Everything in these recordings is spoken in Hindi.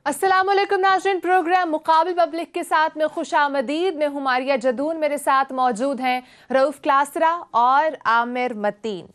अस्सलाम वालेकुम नाज़रीन, प्रोग्राम मुकाबिल पब्लिक के साथ में खुशामदीद। मैं हूं मारिया जदून, मेरे साथ मौजूद हैं रऊफ क्लासरा और आमिर मतीन।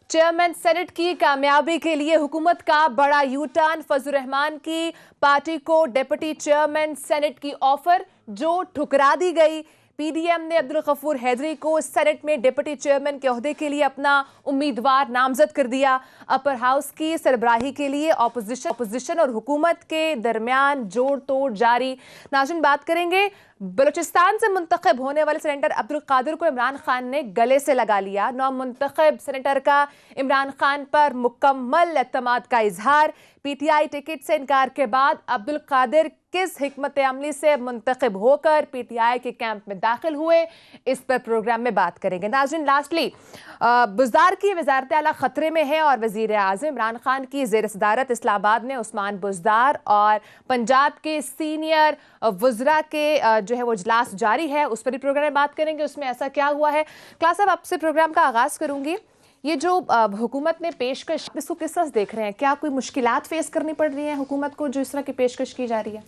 चेयरमैन सेनेट की कामयाबी के लिए हुकूमत का बड़ा यू टर्न। फजल रहमान की पार्टी को डिप्टी चेयरमैन सेनेट की ऑफर जो ठुकरा दी गई। पीडीएम ने अब्दुल गफूर हैदरी को सेनेट में डिप्टी चेयरमैन के ओहदे के लिए अपना उम्मीदवार नामजद कर दिया। अपर हाउस की सरबराही के लिए अपोजिशन और हुकूमत के दरमियान जोड़ तोड़ जारी। नाज़रीन, बात करेंगे बलूचिस्तान से मुंतखब होने वाले सेनेटर अब्दुल कादिर को इमरान खान ने गले से लगा लिया। नौ मुंतखब सेनेटर का इमरान खान पर मुकम्मल एतमाद का इजहार। पीटीआई टिकट से इनकार के बाद अब्दुल कादिर किस हिकमत अमली से मुंतखब होकर पीटीआई के कैंप में दाखिल हुए, इस पर प्रोग्राम में बात करेंगे। नाज़रीन, लास्टली बुज़दार की वज़ारत आला खतरे में है और वज़ीर आज़म इमरान खान की ज़ेर सदारत इस्लामाबाद में उस्मान बुज़दार और पंजाब के सीनियर वज़रा के जो है वो इजलास जारी है, उस पर भी प्रोग्राम में बात करेंगे। उसमें ऐसा क्या हुआ है। क्लास साहब, आपसे प्रोग्राम का आगाज़ करूंगी। ये जो हुकूमत ने पेशकश, इसको किस तरह देख रहे हैं? क्या कोई मुश्किलात फेस करनी पड़ रही है हुकूमत को जो इस तरह की पेशकश की जा रही है?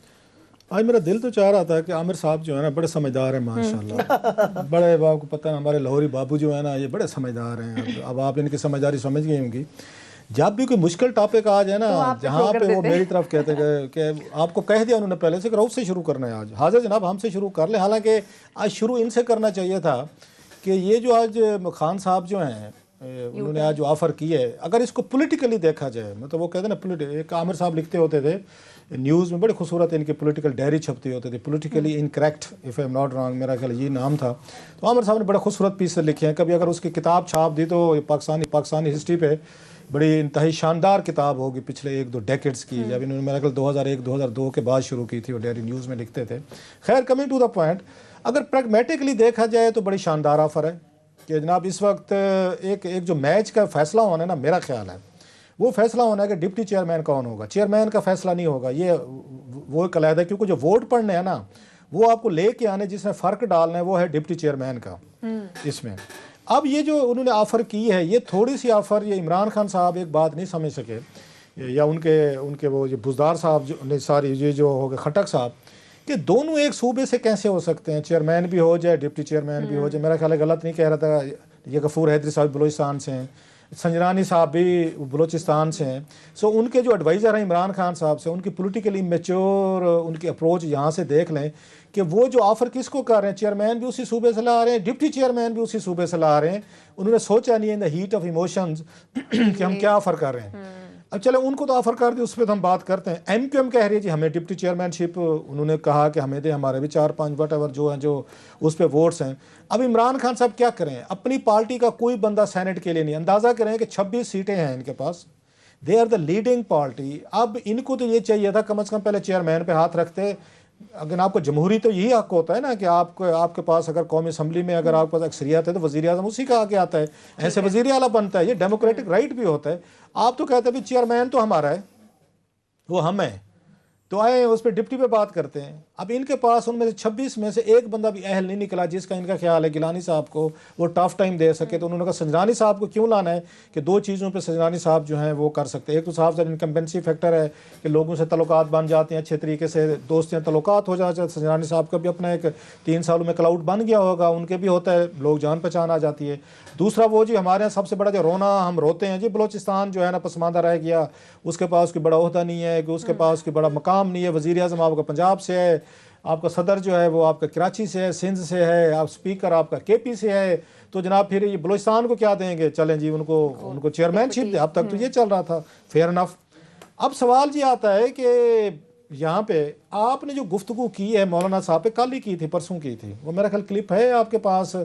आज मेरा दिल तो चाह रहा था कि आमिर साहब जो है ना बड़े समझदार हैं माशाल्लाह। बड़े आपको पता है हमारे लाहौरी बाबू जो है ना ये बड़े समझदार हैं। अब आप इनकी समझदारी समझ गई होंगी। जब भी कोई मुश्किल टॉपिक आ जाए ना तो जहाँ पे वो मेरी तरफ कहते हैं कि आपको कह दिया उन्होंने पहले से कि रऊफ से शुरू करना है आज। हाजिर जनाब, हमसे शुरू कर ले। हालांकि आज शुरू इनसे करना चाहिए था कि ये जो आज खान साहब जो हैं उन्होंने आज जो ऑफ़र की है, अगर इसको पॉलिटिकली देखा जाए, मतलब वो कहते हैं ना, एक आमिर साहब लिखते होते थे न्यूज़ में, बड़ी खूबसूरत इनकी पॉलिटिकल डायरी छपती होती थी, politically incorrect if I am not wrong, मेरा ख्याल ये नाम था। तो आमिर साहब ने बड़ा खूबसूरत पीस लिखे हैं। कभी अगर उसकी किताब छाप दी तो पाकिस्तानी हिस्ट्री पे बड़ी इंतहाई शानदार किताब होगी पिछले 1-2 डेकेड्स की। जब इन्होंने मेरा ख्याल 2001-2002 के बाद शुरू की थी, वो डायरी न्यूज़ में लिखते थे। खैर, कमिंग टू द पॉइंट, अगर प्रैग्मेटिकली देखा जाए तो बड़ी शानदार ऑफ़र है कि जनाब इस वक्त एक जो मैच का फैसला होना है ना, मेरा ख्याल है वो फैसला होना है कि डिप्टी चेयरमैन कौन होगा। चेयरमैन का फैसला नहीं होगा, ये वो एक अलग है, क्योंकि जो वोट पड़ने हैं ना वो आपको लेके आने, जिसमें फ़र्क डालना है वो है डिप्टी चेयरमैन का इसमें। अब ये जो उन्होंने ऑफ़र की है, ये थोड़ी सी ऑफ़र, ये इमरान खान साहब एक बात नहीं समझ सके, या उनके वो जो बुज़दार साहब जो सारी ये जो हो गए खटक साहब, कि दोनों एक सूबे से कैसे हो सकते हैं, चेयरमैन भी हो जाए डिप्टी चेयरमैन भी हो जाए। मेरा ख्याल है गलत नहीं कह रहा था। ये गफूर हैदरी साहब बलूचिस्तान से हैं, संजरानी साहब भी बलूचिस्तान से हैं। सो उनके जो एडवाइज़र हैं इमरान खान साहब से, उनकी पॉलिटिकली मैच्योर उनकी अप्रोच यहाँ से देख लें कि वो जो ऑफ़र किसको कर रहे हैं, चेयरमैन भी उसी सूबे से ला रहे हैं, डिप्टी चेयरमैन भी उसी सूबे से ला रहे हैं। उन्होंने सोचा नहीं in the heat of emotions कि हम क्या ऑफ़र कर रहे हैं। अब चलो उनको तो ऑफ़र कर दी, उस पर तो हम बात करते हैं। एमक्यूएम कह रही है जी हमें डिप्टी चेयरमैनशिप, उन्होंने कहा कि हमें दे, हमारे भी 4-5 वट जो हैं जो उस पर वोट्स हैं। अब इमरान खान साहब क्या करें, अपनी पार्टी का कोई बंदा सेनेट के लिए नहीं। अंदाज़ा करें कि 26 सीटें हैं इनके पास, they are the leading party. अब इनको तो ये चाहिए था कम से कम पहले चेयरमैन पे हाथ रखते। अगर आपको जमहूरी तो यही हक होता है ना कि आपके पास अगर कौमी असम्बली में अगर आपके पास अक्सरियत है तो वज़ीर आज़म उसी का आगे आता है, ऐसे वज़ीर आला बनता है। ये डेमोक्रेटिक राइट भी होता है। आप तो कहते हैं चेयरमैन तो हमारा है, वो हम है, तो आए उस पर डिप्टी पे बात करते हैं। अब इनके पास उनमें से 26 में से एक बंदा भी अहल नहीं निकला जिसका इनका ख्याल है गिलानी साहब को वो टफ टाइम दे सके। तो उन्होंने कहा संजरानी साहब को क्यों लाना है कि 2 चीज़ों पे संजरानी साहब जो हैं वो कर सकते हैं। एक तो साहब सर इनकम्बेंसी फैक्टर है कि लोगों से तल्लुकात बन जाते हैं, अच्छे तरीके से दोस्तियाँ तल्लुकात हो जाते हैं। संजरानी साहब का भी अपना एक 3 सालों में क्लाउड बन गया होगा, उनके भी होता है, लोग जान पहचान आ जाती है। दूसरा वो जी हमारे यहाँ सबसे बड़ा जो रोना हम रोते हैं जी, बलूचिस्तान जो है ना पसमानदा रह गया, उसके पास कोई बड़ा ओहदा नहीं है, कि उसके पास कोई बड़ा मकाम नहीं है। वज़ीर आज़म आपका पंजाब से है, आपका सदर जो है वो आपका कराची से है, सिंध से है, आप स्पीकर आपका केपी से है, तो जनाब फिर ये बलूचिस्तान को क्या देंगे? चलें जी उनको चेयरमैनशिप दे। अब तक तो ये चल रहा था, फेयर इनफ। अब सवाल ये आता है कि यहाँ पे आपने जो गुफ्तगू की है मौलाना साहब पे, कल ही की थी, परसों की थी, वो मेरा ख्याल क्लिप है आपके पास,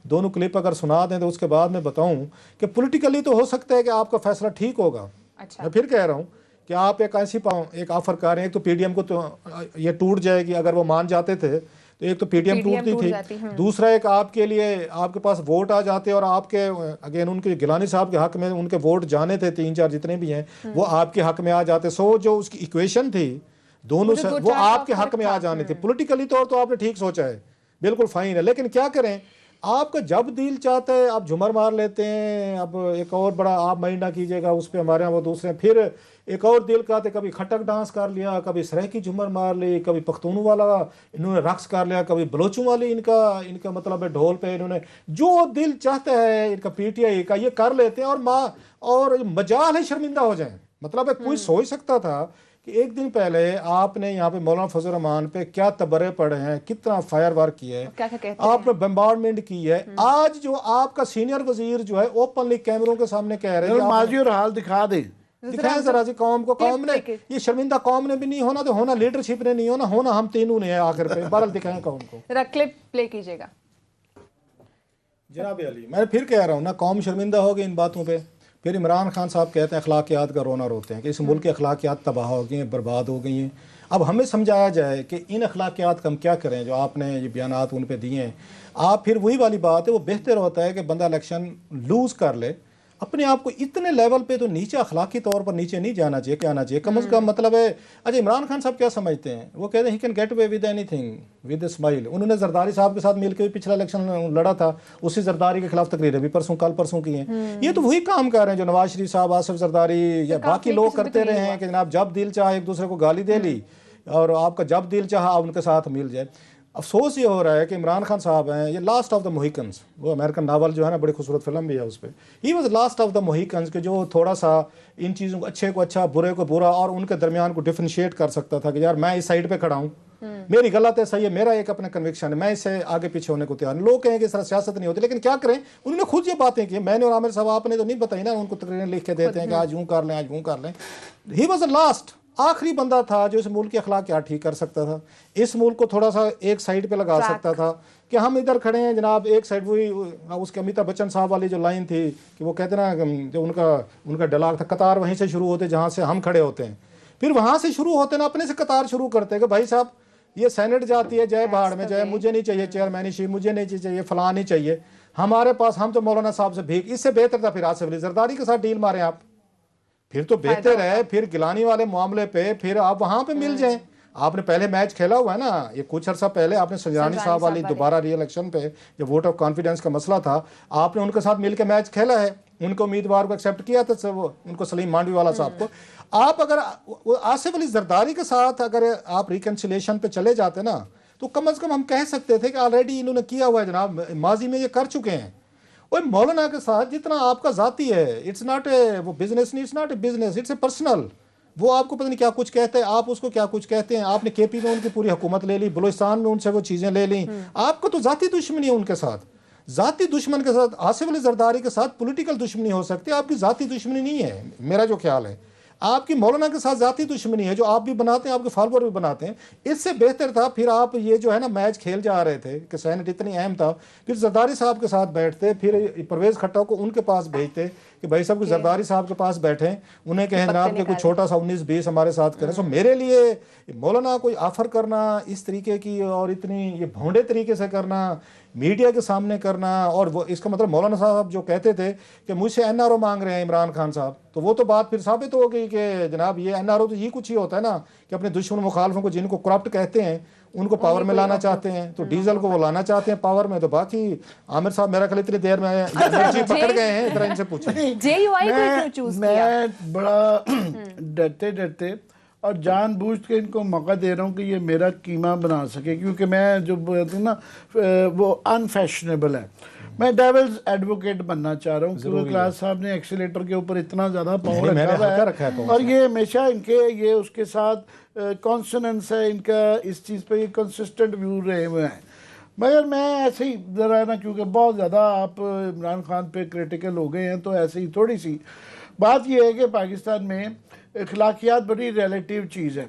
दोनों क्लिप अगर सुना दें तो उसके बाद मैं बताऊँ कि पॉलिटिकली तो हो सकता है कि आपका फैसला ठीक होगा। अच्छा। मैं फिर कह रहा हूँ कि आप एक ऐसी एक ऑफर कर रहे हैं, एक तो पीडीएम को तो ये टूट जाएगी अगर वो मान जाते थे, तो एक तो पीडीएम टूटती थी, दूसरा एक आपके लिए आपके पास वोट आ जाते और आपके अगेन उनके गिलानी साहब के हक में उनके वोट जाने थे 3-4 जितने भी हैं वो आपके हक में आ जाते। सो जो उसकी इक्वेशन थी दोनों से वो आपके हक में आ जाने थे। पॉलिटिकली तौर तो आपने ठीक सोचा है, बिल्कुल फाइन है, लेकिन क्या करें आपका जब दिल चाहता है आप झूमर मार लेते हैं। अब एक और बड़ा आप माइंड ना कीजिएगा उस पर, हमारे यहाँ वो दूसरे फिर एक और दिल का, कभी खटक डांस कर लिया, कभी सराइकी झूमर मार ली, कभी पख्तूनू वाला इन्होंने रक्स कर लिया, कभी बलोचों वाली इनका मतलब है ढोल पे इन्होंने जो दिल चाहता है इनका पीटीआई का ये कर लेते हैं। और मजाल है शर्मिंदा हो जाए। मतलब है कोई सोच सकता था कि एक दिन पहले आपने यहाँ पे मौलाना फजल रहमान पे क्या तबरे पड़े हैं, कितना फायर वर्क किया है, आपने बम्बार्डमेंट की है। आज जो आपका सीनियर वजीर जो है ओपनली कैमरों के सामने कह रहे हैं माजी और हाल दिखा दे, दिखाएं जरा जी कौम को। कौम ने ये शर्मिंदा कौम ने भी नहीं होना, तो होना लीडरशिप ने नहीं होना, होना हम तीनों ने है आखिर पे। बहरहाल दिखाएं कौम को। क्लिप प्ले कीजिएगा जनाब अली। मैं फिर कह रहा हूँ ना, कौम शर्मिंदा हो गई इन बातों पे। फिर इमरान खान साहब कहते हैं अखलाकियात का रोना रोते हैं कि इस मुल्क की अखलाकियात तबाह हो गई हैं, बर्बाद हो गई हैं। अब हमें समझाया जाए कि इन अखलाकियात का हम क्या करें जो आपने ये बयानात उन पे दिए हैं। आप फिर वही वाली बात है, वो बेहतर होता है कि बंदा इलेक्शन लूज़ कर ले, अपने आप को इतने लेवल पे तो नीचे अखलाकी तौर पर नीचे नहीं जाना चाहिए, क्या आना चाहिए कम अज़ कम। मतलब है अच्छा इमरान खान साहब क्या समझते हैं, वो कहते हैं he can get away with anything with a smile. उन्होंने जरदारी साहब के साथ मिलकर भी पिछला इलेक्शन लड़ा था, उसी जरदारी के खिलाफ तकरीरें भी कल परसों की हैं। ये तो वही काम कर रहे हैं जो नवाज शरीफ साहब, आसिफ जरदारी या बाकी लोग करते रहे हैं कि जनाब जब दिल चाहे एक दूसरे को गाली दे ली और आपका जब दिल चाहा उनके साथ मिल जाए। अफसोस ये हो रहा है कि इमरान खान साहब हैं ये लास्ट ऑफ द मोहिकन्स, वो अमेरिकन नावल जो है ना बड़ी खूबसूरत फिल्म भी है उस पर, he was last of the Mohicans के जो थोड़ा सा इन चीज़ों को अच्छे को अच्छा बुरे को बुरा और उनके दरमियान को डिफरेंशिएट कर सकता था कि यार मैं इस साइड पे खड़ा हूँ, मेरी गलत है सही है, मेरा एक अपना कन्विक्शन है, मैं इससे आगे पीछे होने को तैयार नहीं। लोग कहें कि इस तरह सियासत नहीं होती, लेकिन क्या करें उन्होंने खुद ये बातें की। मैंने और आमिर साहब आपने तो नहीं बताई ना, उनको तकरीरें लिख के देते हैं कि आज यूँ कर लें आज यूँ कर लें। ही वॉज द लास्ट आखिरी बंदा था जो इस मुल्क की अखलाक क्या ठीक कर सकता था, इस मुल्क को थोड़ा सा एक साइड पे लगा सकता था कि हम इधर खड़े हैं जनाब एक साइड। वही उसके अमिताभ बच्चन साहब वाली जो लाइन थी कि वो कहते ना जो उनका डायलॉग था, कतार वहीं से शुरू होते जहाँ से हम खड़े होते हैं, फिर वहाँ से शुरू होते ना अपने से कतार शुरू करते कि भाई साहब ये सेनेट जाती है जय भाड़ में, जय मुझे नहीं चाहिए चेयरमैनशिप, मुझे नहीं चाहिए फलां नहीं चाहिए हमारे पास, हम तो मौलाना साहब से भीख। इससे बेहतर था फिर आसिफ अली जरदारी के साथ डील मारें आप, फिर तो बेहतर है। फिर गिलानी वाले मामले पे फिर आप वहां पे मिल जाएं। आपने पहले मैच खेला हुआ है ना, ये कुछ अर्सा पहले आपने संजरानी साहब वाली दोबारा री इलेक्शन पे जब वोट ऑफ कॉन्फिडेंस का मसला था, आपने उनके साथ मिलकर मैच खेला है, उनको उम्मीदवार को एक्सेप्ट किया था उनको सलीम मांडवी वाला साहब को। आप अगर आसिफ अली जरदारी के साथ अगर आप रिकन्सिलेशन पे चले जाते ना, तो कम अज कम हम कह सकते थे कि ऑलरेडी इन्होंने किया हुआ है जनाब, माजी में ये कर चुके हैं। और मौलाना के साथ जितना आपका जाती है, इट्स नॉट ए वो बिजनेस नहीं, it's not a business, it's a personal. वो आपको पता नहीं क्या कुछ कहते हैं, आप उसको क्या कुछ कहते हैं। आपने केपी में उनकी पूरी हुकूमत ले ली, बलूचिस्तान में उनसे वो चीज़ें ले ली। आपको तो जाती दुश्मनी है उनके साथ, जाती दुश्मन के साथ। आसिफ अली जरदारी के साथ पॉलिटिकल दुश्मनी हो सकती है, आपकी जाती दुश्मनी नहीं है, मेरा जो ख्याल है। आपकी मौलाना के साथ जाती दुश्मनी है जो आप भी बनाते हैं, आपके फॉलोअर भी बनाते हैं। इससे बेहतर था फिर आप ये जो है ना मैच खेल जा रहे थे कि सेनेट इतनी अहम था, फिर जरदारी साहब के साथ बैठते, फिर परवेज़ खट्टक को उनके पास भेजते कि भाई साहब जरदारी साहब के पास बैठे, उन्हें कहें जनाब कि कोई छोटा सा 19-20 हमारे साथ करें। सो मेरे लिए मौलाना कोई ऑफर करना इस तरीके की और इतनी ये भोंडे तरीके से करना, मीडिया के सामने करना, और वो इसका मतलब मौलाना साहब जो कहते थे कि मुझसे एनआरओ मांग रहे हैं इमरान खान साहब, तो वो तो बात फिर साबित हो गई कि जनाब ये एनआरओ तो ये कुछ ही होता है ना कि अपने दुश्मन मुखालफों को जिनको करप्ट कहते हैं उनको पावर में लाना चाहते हैं, तो डीजल को वो लाना चाहते हैं पावर में। तो बाकी आमिर साहब मेरा ख्याल इतनी देर में पकड़ गए हैं, इधर इनसे पूछें। मैं बड़ा डरते डरते और जानबूझ के इनको मौका दे रहा हूँ कि ये मेरा कीमा बना सके, क्योंकि मैं जो बोलती हूँ ना वो अनफैशनेबल है। मैं डेविल्स एडवोकेट बनना चाह रहा हूँ, क्योंकि क्लास साहब ने एक्सीलेटर के ऊपर इतना ज़्यादा पावर रखा है और ये हमेशा इनके ये उसके साथ कॉन्सोनेंस है इनका, इस चीज़ पे ये कंसिस्टेंट व्यू रहे हुए हैं। मगर मैं ऐसे ही ज़रा ना, क्योंकि बहुत ज़्यादा आप इमरान खान पे क्रिटिकल हो गए हैं, तो ऐसे ही थोड़ी सी बात ये है कि पाकिस्तान में अखलाकियात बड़ी रिलेटिव चीज़ है,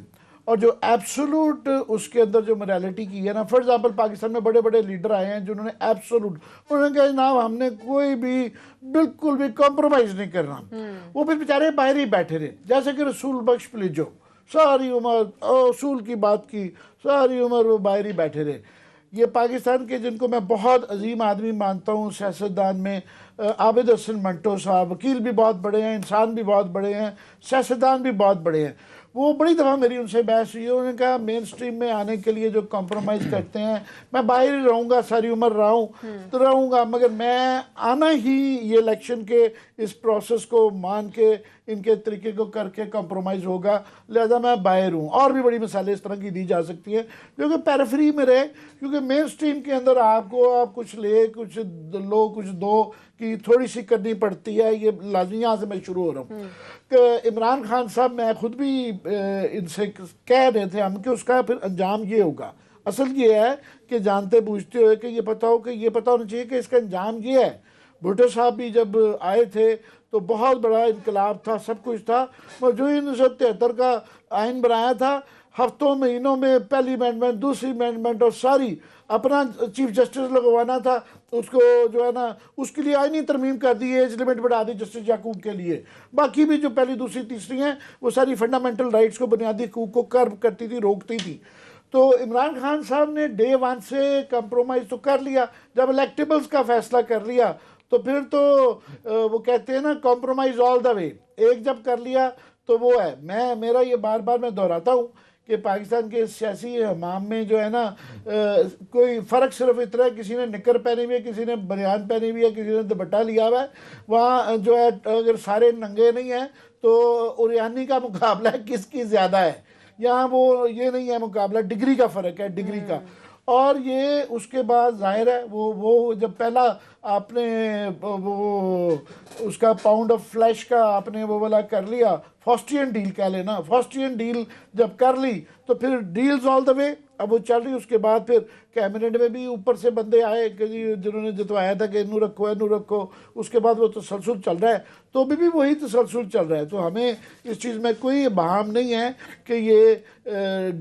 और जो एब्सोलूट उसके अंदर जो मोरालिटी की है ना, फॉर एग्जांपल पाकिस्तान में बड़े बड़े लीडर आए हैं जिन्होंने एब्सोलूट, उन्होंने कहा जनाब हमने कोई भी बिल्कुल भी कॉम्प्रोमाइज़ नहीं करना। वो फिर बेचारे बाहर ही बैठे रहे, जैसे कि रसूल बख्श प्लीजो सारी उम्र असूल की बात की, सारी उम्र वो बाहर ही बैठे रहे। ये पाकिस्तान के जिनको मैं बहुत अजीम आदमी मानता हूँ सियासतदान में, आबिद हसन मंटो साहब, वकील भी बहुत बड़े हैं, इंसान भी बहुत बड़े हैं, सियासतदान भी बहुत बड़े हैं, वो बड़ी दफ़ा मेरी उनसे बहस हुई है। उन्होंने कहा मेन स्ट्रीम में आने के लिए जो कॉम्प्रोमाइज़ करते हैं, मैं बाहर ही रहूँगा, सारी उम्र रहा हूँ तो रहूँगा, मगर मैं आना ही ये इलेक्शन के इस प्रोसेस को मान के इनके तरीके को करके कॉम्प्रोमाइज़ होगा, लिहाजा मैं बाहर हूँ। और भी बड़ी मिसालें इस तरह की दी जा सकती हैं जो कि पैराफ्री में रहे, क्योंकि मेन स्ट्रीम के अंदर आपको आप कुछ ले कुछ लो कुछ दो की थोड़ी सी करनी पड़ती है। ये लाजमी, यहाँ से मैं शुरू हो रहा हूँ कि इमरान खान साहब, मैं खुद भी इनसे कह रहे थे हम कि उसका फिर अंजाम ये होगा। असल ये है कि जानते बूझते हुए कि ये पता हो कि ये पता होना चाहिए कि इसका अंजाम ये है। भुट्टो साहब भी जब आए थे तो बहुत बड़ा इनकलाब था, सब कुछ था, और जो 1973 का आइन बनाया था, हफ्तों महीनों में पहली अमेंडमेंट, दूसरी अमेंडमेंट और सारी अपना चीफ जस्टिस लगवाना था, उसको जो है ना उसके लिए आईनी तरमीम कर दी, एज लिमिट बढ़ा दी जस्टिस याकूब के लिए। बाकी भी जो पहली दूसरी तीसरी हैं वो सारी फंडामेंटल राइट्स को, बुनियादी हकूक़ को कर्ब करती थी, रोकती थी। तो इमरान खान साहब ने डे वन से कंप्रोमाइज़ तो कर लिया। जब इलेक्टेबल्स का फैसला कर लिया तो फिर तो वो कहते हैं ना कॉम्प्रोमाइज़ ऑल द वे, एक जब कर लिया तो वो है। मेरा ये बार बार मैं दोहराता हूँ कि पाकिस्तान के सियासी हमाम में जो है ना कोई फ़र्क सिर्फ इतना है, किसी ने निकर पहनी हुई है, किसी ने बनियान पहनी हुई है, किसी ने दुपट्टा लिया हुआ है। वहाँ जो है अगर सारे नंगे नहीं हैं तो उरियानी का मुकाबला है किसकी ज़्यादा है। यहाँ वो ये नहीं है मुकाबला, डिग्री का फ़र्क है, डिग्री का। और ये उसके बाद जाहिर है वो जब पहला आपने वो उसका पाउंड ऑफ फ्लैश का आपने वो वाला कर लिया, फॉस्टियन डील कह लेना, फॉस्टियन डील जब कर ली तो फिर डील्स ऑल द वे अब वो चल रही। उसके बाद फिर कैबिनेट में भी ऊपर से बंदे आए कि जिन्होंने जितवाया था कि इनू रखो, उसके बाद वो तसलसल चल रहा है, तो अभी भी वही तसलसल चल रहा है। तो हमें इस चीज़ में कोई बहाम नहीं है कि ये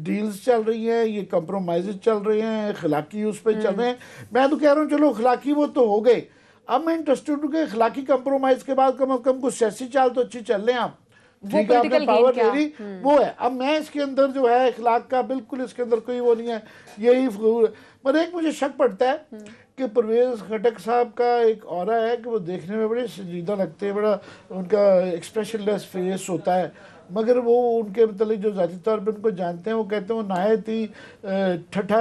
डील्स चल रही हैं, ये कंप्रोमाइज़ चल रहे हैं, अखलाकी उस पर चल रहे हैं। मैं तो कह रहा हूँ चलो अखलाकी वो तो हो गए, अब मैं इंटरेस्टेड हूँ कि अखलाकी कंप्रोमाइज़ के बाद कम से कम कुछ सियासी चाल तो अच्छी चल रहे हैं आप, ठीक है, आपने पावर ले ली, वो है। अब मैं इसके अंदर जो है अखलाक का बिल्कुल इसके अंदर कोई वो नहीं है, यही पर एक मुझे शक पड़ता है कि परवेज़ खटक साहब का एक ऑरा है कि वो देखने में बड़े संजीदा लगते हैं, बड़ा उनका एक्सप्रेशनलेस फेस होता है, मगर वो उनके मतलब जो ज़ाती तौर पर उनको जानते हैं वो कहते हैं वो नहायत ही ठट्ठा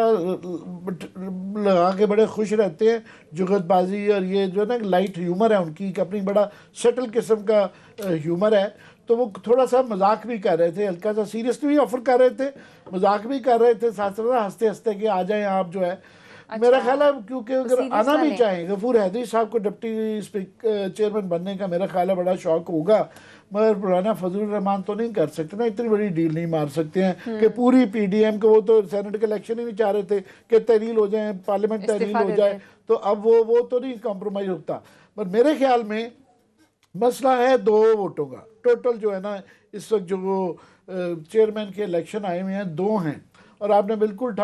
लगा के बड़े खुश रहते हैं, जुगतबाजी और ये जो है ना लाइट ह्यूमर है उनकी, अपनी बड़ा सटल किस्म का ह्यूमर है। तो वो थोड़ा सा मजाक भी कर रहे थे, हल्का सा सीरियसली भी ऑफर कर रहे थे, मजाक भी कर रहे थे, साथ साथ हंसते हंसते कि आ जाएं आप जो है। अच्छा। मेरा ख्याल है क्योंकि अगर आना भी चाहें, गफूर हैदरी साहब को डिप्टी चेयरमैन बनने का मेरा ख्याल है बड़ा शौक होगा, मगर पुराना फजलुर रहमान तो नहीं कर सकते ना, इतनी बड़ी डील नहीं मार सकते हैं कि पूरी PDM को, वो तो सेनेट के इलेक्शन ही नहीं चाह रहे थे कि तहरील हो जाए, पार्लियामेंट तहरील हो जाए, तो अब वो तो नहीं कॉम्प्रोमाइज़ होता। पर मेरे ख्याल में मसला है 2 वोटों का। टोटल जो है ना इस वक्त जो वो चेयरमैन के इलेक्शन आए हुए हैं 2 हैं, और आपने बिल्कुल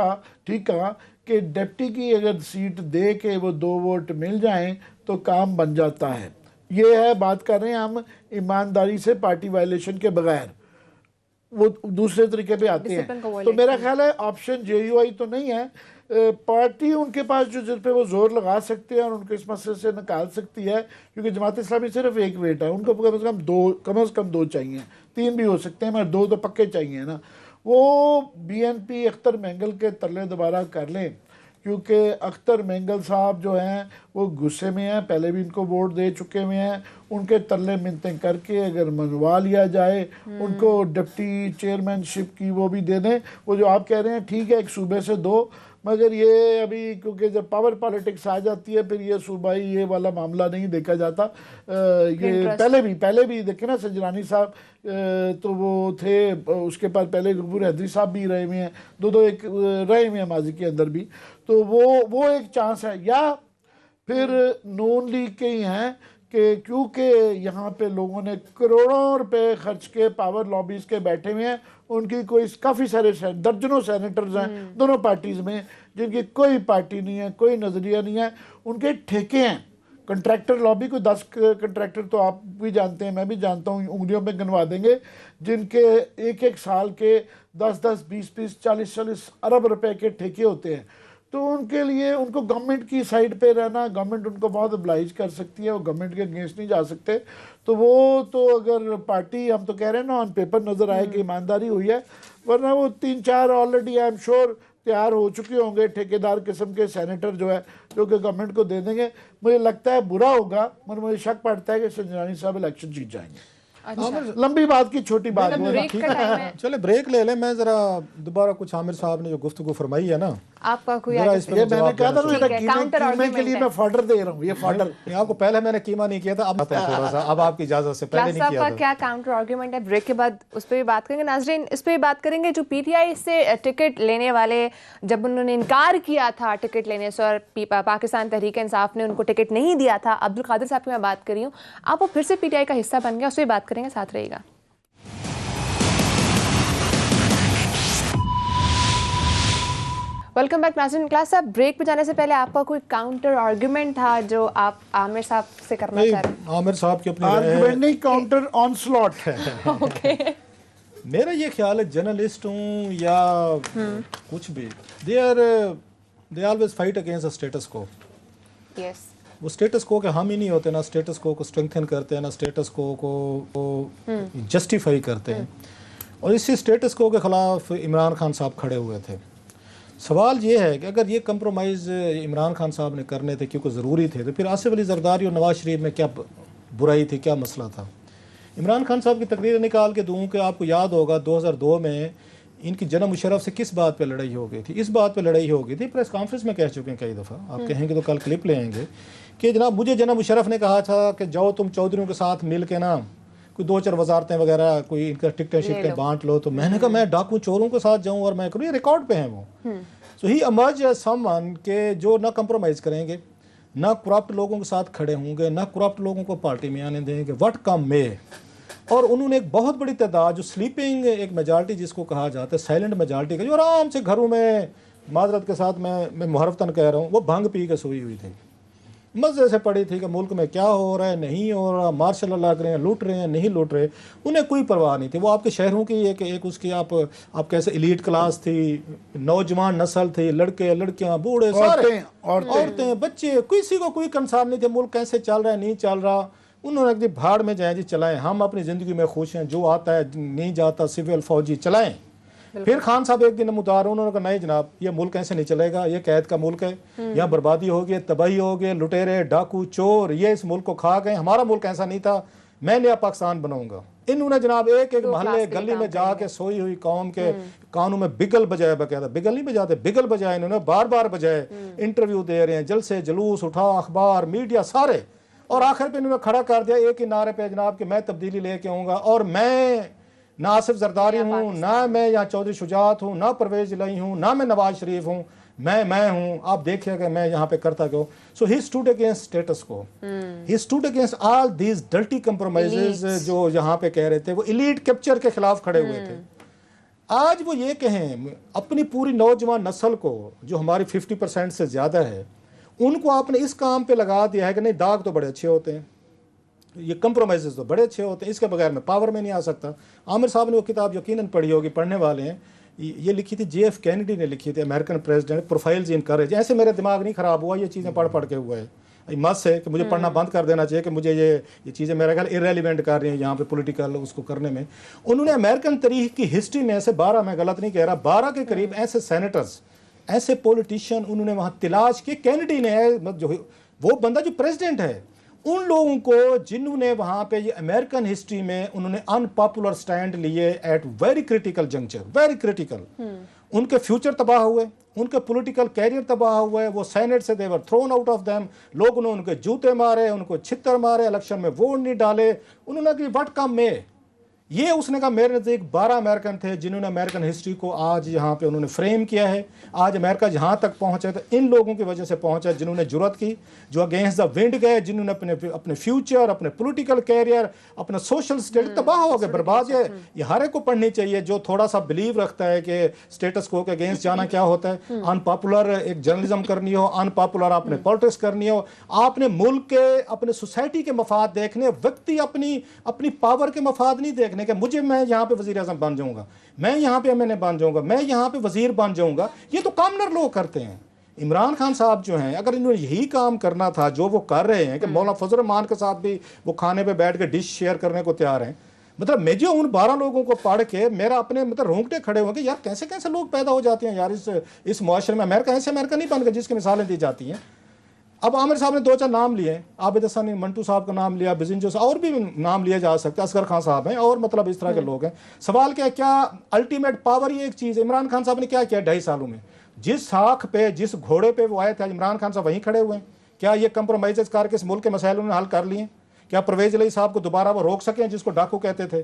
ठीक कहा कि डिप्टी की अगर सीट दे के वो 2 वोट मिल जाएं तो काम बन जाता है। ये है, बात कर रहे हैं हम ईमानदारी से, पार्टी वायलेशन के बगैर, वो दूसरे तरीके पे आते हैं। तो मेरा ख्याल है ऑप्शन JUI तो नहीं है, पार्टी उनके पास जो जिस पे वो जोर लगा सकते हैं और उनको इस मसले से निकाल सकती है, क्योंकि जमात इस्लामी सिर्फ एक वेट है, उनको कम से कम 2 चाहिए, 3 भी हो सकते हैं मगर 2 तो पक्के चाहिए ना। वो BNP अख्तर मेंगल के तरले दोबारा कर लें, क्योंकि अख्तर मेंगल साहब जो हैं वो गुस्से में हैं, पहले भी इनको वोट दे चुके हुए हैं, उनके तरले मिनतें करके अगर मनवा लिया जाए, उनको डिप्टी चेयरमैनशिप की वो भी दे दें। वो जो आप कह रहे हैं ठीक है, एक सूबे से 2, मगर ये अभी क्योंकि जब पावर पॉलिटिक्स आ जाती है फिर ये सूबाई ये वाला मामला नहीं देखा जाता। ये पहले भी देखे ना, सजरानी साहब तो वो थे, उसके बाद पहले गफूर हैदरी साहब भी रहे हुए हैं, 2 एक रहे हुए हैं माजी के अंदर भी। तो वो एक चांस है, या फिर नून लीग के ही हैं कि क्योंकि यहाँ पे लोगों ने करोड़ों रुपए खर्च के पावर लॉबीज के बैठे हुए हैं, उनकी कोई काफ़ी सारे दर्जनों सेनेटर्स हैं दोनों पार्टीज़ में, जिनकी कोई पार्टी नहीं है, कोई नज़रिया नहीं है, उनके ठेके हैं। कंट्रैक्टर लॉबी को 10 कंट्रैक्टर तो आप भी जानते हैं, मैं भी जानता हूँ, उंगलियों में गिनवा देंगे, जिनके एक साल के 10-10, 20-20, 40-40 अरब रुपए के ठेके होते हैं। तो उनके लिए उनको गवर्नमेंट की साइड पे रहना, गवर्नमेंट उनको बहुत oblige कर सकती है, वो गवर्नमेंट के अगेंस्ट नहीं जा सकते। तो वो तो अगर पार्टी, हम तो कह रहे हैं ना, ऑन पेपर नज़र आए कि ईमानदारी हुई है, वरना वो 3-4 ऑलरेडी आई एम श्योर तैयार हो चुके होंगे ठेकेदार किस्म के सेनेटर जो है, जो कि गवर्नमेंट को दे देंगे। मुझे लगता है बुरा होगा, मगर मुझे शक पड़ता है कि संजनानी साहब इलेक्शन जीत जाएंगे। लंबी बात की छोटी बात वो ब्रेक का टाइम है, चले ब्रेक ले लें। मैं जरा दोबारा कुछ आमिर साहब ने जो गुफ्तगू फरमाई है ना, आपका कोई जरा आगे इस पे ये मैं मैंने जवाब कहा था देना ना, ठीक है, काउंटर कीमे के आर्गुमेंट लिए है। मैं फॉर्डर दे रहा हूँ, ये फॉर्डर। चाहूंगा। आपको पहले मैंने कीमा नहीं किया था, अब आता है थोड़ा सा, अब आपकी इजाजत से पहले क्लास नहीं साहब किया का था। क्या काउंटर आर्गुमेंट है, ब्रेक के बाद उस पर भी बात करेंगे। नाजरीन, इस पर भी बात करेंगे जो पीटीआई से टिकट लेने वाले, जब उन्होंने इनकार किया था टिकट लेने से और पाकिस्तान तहरीक इंसाफ ने उनको टिकट नहीं दिया था, अब्दुल कादिर साहब की मैं बात कर रही हूँ, आप वो फिर से पीटीआई का हिस्सा बन गया, उस पर भी बात करेंगे, साथ रहिएगा। वेलकम बैक नाज़रीन। क्लास साहब, ब्रेक पे जाने से पहले आपका कोई काउंटर आर्गुमेंट था जो आप आमिर साहब से करना चाह रहे नहीं, आमिर साहब की अपनी आर्गुमेंट नहीं, काउंटर ऑनस्लॉट है। हैं? ओके, मेरा ये ख्याल है, जर्नलिस्ट हूँ या कुछ भी, they always fight against the status को। यस, वो स्टेटस को के हम ही नहीं होते, ना स्टेटस को स्ट्रेंथन करते हैं, ना स्टेटस को जस्टिफाई करते हैं। और इसी स्टेटस को के खिलाफ इमरान खान साहब खड़े हुए थे। सवाल ये है कि अगर ये कंप्रोमाइज़ इमरान खान साहब ने करने थे क्योंकि ज़रूरी थे, तो फिर आसिफ अली जरदारी और नवाज शरीफ में क्या बुराई थी, क्या मसला था? इमरान खान साहब की तकरीर निकाल के दूँ कि आपको याद होगा 2002 में इनकी जनाब मुशर्रफ से किस बात पे लड़ाई हो गई थी? इस बात पे लड़ाई हो गई थी, प्रेस कॉन्फ्रेंस में कह चुके हैं कई दफ़ा, आप कहेंगे तो कल क्लिप ले आएंगे कि जनाब मुझे जनाब मुशर्रफ ने कहा था कि जाओ तुम चौधरियों के साथ मिल के ना कोई 2-4 वजारतें वगैरह कोई इनका टिकटें शिकटें बांट लो। तो मैंने कहा मैं डाकू चोरों के साथ जाऊँ और मैं करूँ, ये रिकॉर्ड पे हैं वो। सो ही अमर्ज एज समवन के जो ना कंप्रोमाइज़ करेंगे, ना करप्ट लोगों के साथ खड़े होंगे, ना करप्ट लोगों को पार्टी में आने देंगे, व्हाट कम में। और उन्होंने एक बहुत बड़ी तादाद जो स्लीपिंग एक मेजॉरिटी जिसको कहा जाता है, साइलेंट मेजॉरिटी का, जो आराम से घरों में, माजरत के साथ मैं मुहर्रतन कह रहा हूँ, वो भंग पी के सोई हुई थी, मज़े से पड़ी थी कि मुल्क में क्या हो रहा है, नहीं हो रहा, मार्शल लगा रहे हैं, लूट रहे हैं, नहीं लूट रहे, उन्हें कोई परवाह नहीं थी। वो आपके शहरों की एक उसकी आप कैसे एलीट क्लास थी, नौजवान नस्ल थी, लड़के लड़कियां बूढ़े सारे, औरतें बच्चे, किसी को कोई कंसर्न नहीं थे मुल्क कैसे चल रहा है नहीं चल रहा। उन्होंने एक भाड़ में जाए जी चलाएं, हम अपनी ज़िंदगी में खुश हैं, जो आता है नहीं जाता सिविल फौजी चलाएं। फिर खान साहब एक दिन मुतार, उन्होंने कहा नहीं जनाब ये मुल्क ऐसे नहीं चलेगा, ये कैद का मुल्क है, यहाँ बर्बादी होगी, तबाही होगी, लुटेरे डाकू चोर ये इस मुल्क को खा गए, हमारा मुल्क ऐसा नहीं था, मैं नया पाकिस्तान बनाऊंगा। इन्होंने जनाब एक महल्ले गली में जाके सोई हुई कौम के कानों में बिगल बजाए, बकायदा बिगल नहीं बजाते, बिगल बजाए इन्होंने, बार बार बजाए, इंटरव्यू दे रहे हैं, जलसे जुलूस उठा, अखबार मीडिया सारे, और आखिर पे इन्होंने खड़ा कर दिया एक ही नारे पे जनाब कि मैं तब्दीली लेके आऊँगा। और मैं ना आसिफ जरदारी हूँ, ना मैं यहाँ चौधरी शुजात हूँ, ना परवेज इलाही हूँ, ना मैं नवाज शरीफ हूँ, मैं हूँ, आप देखिएगा मैं यहाँ पे करता क्यों। So he stood against status quo, he stood against all these dirty compromises जो यहाँ पे कह रहे थे, वो इलीट कैप्चर के खिलाफ खड़े हुए थे। आज वो ये कहें अपनी पूरी नौजवान नस्ल को जो हमारी 50% से ज़्यादा है, उनको आपने इस काम पे लगा दिया है कि नहीं दाग तो बड़े अच्छे होते हैं, ये कंप्रोमाइज़ तो बड़े अच्छे होते हैं, इसके बगैर मैं पावर में नहीं आ सकता। आमिर साहब ने वो किताब यकीनन पढ़ी होगी, पढ़ने वाले हैं, ये लिखी थी JF कैनेडी ने लिखी थी, अमेरिकन प्रेसिडेंट, प्रोफाइल्स इन करेज। ऐसे मेरा दिमाग नहीं ख़राब हुआ, ये चीज़ें पढ़ के हुआ है। मस्त है कि मुझे पढ़ना बंद कर देना चाहिए कि मुझे ये चीज़ें मेरा ख्याल इरेलीवेंट कर रही हैं यहाँ पे पॉलिटिकल उसको करने में। उन्होंने अमेरिकन तारीख की हिस्ट्री में ऐसे 12, मैं गलत नहीं कह रहा, 12 के करीब ऐसे सेनेटर्स, ऐसे पॉलिटिशियन उन्होंने वहाँ तलाश किए। कैनेडी ने जो वो बंदा जो प्रेसिडेंट है, उन लोगों को जिन्होंने वहाँ पे ये अमेरिकन हिस्ट्री में उन्होंने अनपॉपुलर स्टैंड लिए at very critical juncture, very critical, उनके फ्यूचर तबाह हुए, उनके पॉलिटिकल कैरियर तबाह हुए, वो सेनेट से देवर थ्रोन आउट ऑफ देम, लोगों ने उनके जूते मारे, उनको छित्तर मारे, इलेक्शन में वोट नहीं डाले। उन्होंने कहा व्हाट कम में, ये उसने कहा मेरे नज़दीक 12 अमेरिकन थे जिन्होंने अमेरिकन हिस्ट्री को आज यहाँ पे उन्होंने फ्रेम किया है। आज अमेरिका जहाँ तक पहुँचा तो इन लोगों की वजह से पहुँचा जिन्होंने जुर्रत की, जो अगेंस्ट द विंड गए, जिन्होंने अपने फ्यूचर, अपने पॉलिटिकल कैरियर, अपना सोशल स्टेटस तबाह हो गए, बर्बाद है। ये हर एक को पढ़नी चाहिए जो थोड़ा सा बिलीव रखता है कि स्टेटस को के अगेंस्ट जाना क्या होता है। अनपॉपुलर एक जर्नलिज्म करनी हो, अनपॉपुलर आपने पॉलिटिक्स करनी हो, आपने मुल्क के, अपने सोसाइटी के मफाद देखने, व्यक्ति अपनी पावर के मफाद नहीं देखने कि मुझे मैं यहाँ पे वजीर आज़म बन जाऊंगा, मैं यहाँ पे MNA बन जाऊंगा, मैं यहाँ पे वजीर बन जाऊंगा। ये तो कॉमनर लोग करते हैं, इमरान खान साहब जो हैं, अगर इन्होंने यही काम करना था जो वो कर रहे हैं कि मौलाना फजल रहमान के साथ भी वो खाने पे बैठ के डिश शेयर करने को तैयार हैं, मतलब मैं जो उन 12 लोगों को पढ़ के मेरा अपने मतलब रोंगटे खड़े होंगे यार, कैसे कैसे लोग पैदा हो जाते हैं यार इस मुआशरे में। अमेरिका ऐसे अमेरिका नहीं बन गया जिसकी मिसालें दी जाती हैं। अब आमिर साहब ने 2-4 नाम लिए, आबिद हसन ने मंटू साहब का नाम लिया, बिजिंजो और भी नाम लिए जा सकते हैं, असगर खान साहब हैं और मतलब इस तरह के लोग हैं। सवाल क्या है, क्या अल्टीमेट पावर ये एक चीज़, इमरान खान साहब ने क्या किया 2.5 सालों में, जिस साख पे जिस घोड़े पे वो आए थे, इमरान खान साहब वहीं खड़े हुए हैं। क्या ये कंप्रोमाइज़ करके इस मुल्क के मसाइल उन्होंने हल कर लिए? क्या परवेज अली साहब को दोबारा वो रोक सकें जिसको डाकू कहते थे?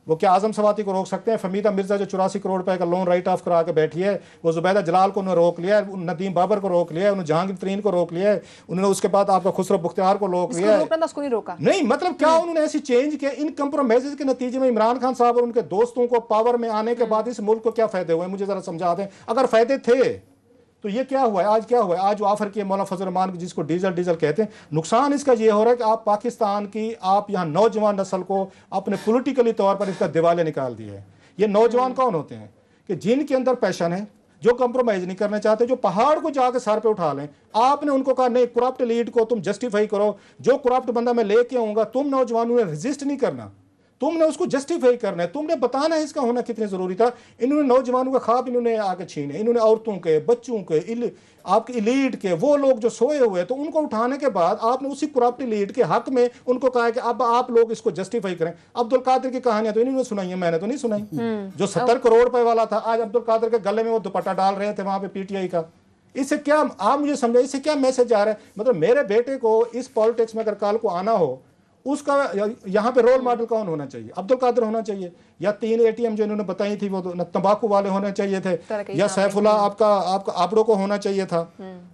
वो क्या आजम सवाती को रोक सकते हैं? फमीदा मिर्जा जो 84 करोड़ रुपए का लोन राइट ऑफ करा के बैठी है, वो जुबैदा जलाल को उन्होंने रोक लिया है, नदीम बाबर को रोक लिया है, उन्होंने जहांगीर तरीन को रोक लिया है, उन्होंने उसके बाद आपका खुसरो बुख्तियार को रोक लिया है। उसको नहीं रोका। नहीं मतलब क्या उन्होंने ऐसी चेंज किया? इन कंप्रोमाइजेस के नतीजे में इमरान खान साहब और उनके दोस्तों को पावर में आने के बाद इस मुल्क को क्या फायदे हुए, मुझे जरा समझा दें। अगर फायदे थे तो ये क्या हुआ है, आज क्या हुआ है? आज जो ऑफर किया मौलाना फजल रहमान जिसको डीजल कहते हैं, नुकसान इसका ये हो रहा है कि आप पाकिस्तान की आप यहाँ नौजवान नस्ल को अपने पॉलिटिकली तौर पर इसका दिवाले निकाल दिए है। ये नौजवान कौन होते हैं कि जिनके अंदर पैशन है, जो कंप्रोमाइज नहीं करना चाहते, जो पहाड़ को जाकर सर पे उठा लें। आपने उनको कहा नहीं, करप्ट लीड को तुम जस्टिफाई करो, जो करप्ट बंदा मैं लेके आऊंगा, तुम नौजवानों ने रेजिस्ट नहीं करना, तुमने उसको जस्टिफाई करना है, तुमने बताना है इसका होना कितनी जरूरी था। इन्होंने नौजवानों का ख्वाब इन्होंने आगे छीने, इन्होंने औरतों के, बच्चों के, आपके इलीट के, वो लोग जो सोए हुए तो उनको उठाने के बाद आपने उसी करप्ट इलीट के हक में उनको कहा कि अब आप लोग इसको जस्टिफाई करें। अब्दुल कादिर की कहानियां तो इन्होंने सुनाई है, मैंने तो नहीं सुनाई। जो 70 करोड़ रुपए वाला था, आज अब्दुल कादिर के गले में वो दुपट्टा डाल रहे थे वहां पे पीटीआई का। इससे क्या आप मुझे समझाइए, इससे क्या मैसेज आ रहा है? मतलब मेरे बेटे को इस पॉलिटिक्स में अगर कल को आना हो, उसका यहाँ पे रोल मॉडल कौन होना चाहिए? अब्दुल कादिर होना चाहिए, या 3 ATM जो इन्होंने बताई थी वो तंबाकू वाले होने चाहिए थे, या सैफुल्ला आपका आबड़ो को होना चाहिए था।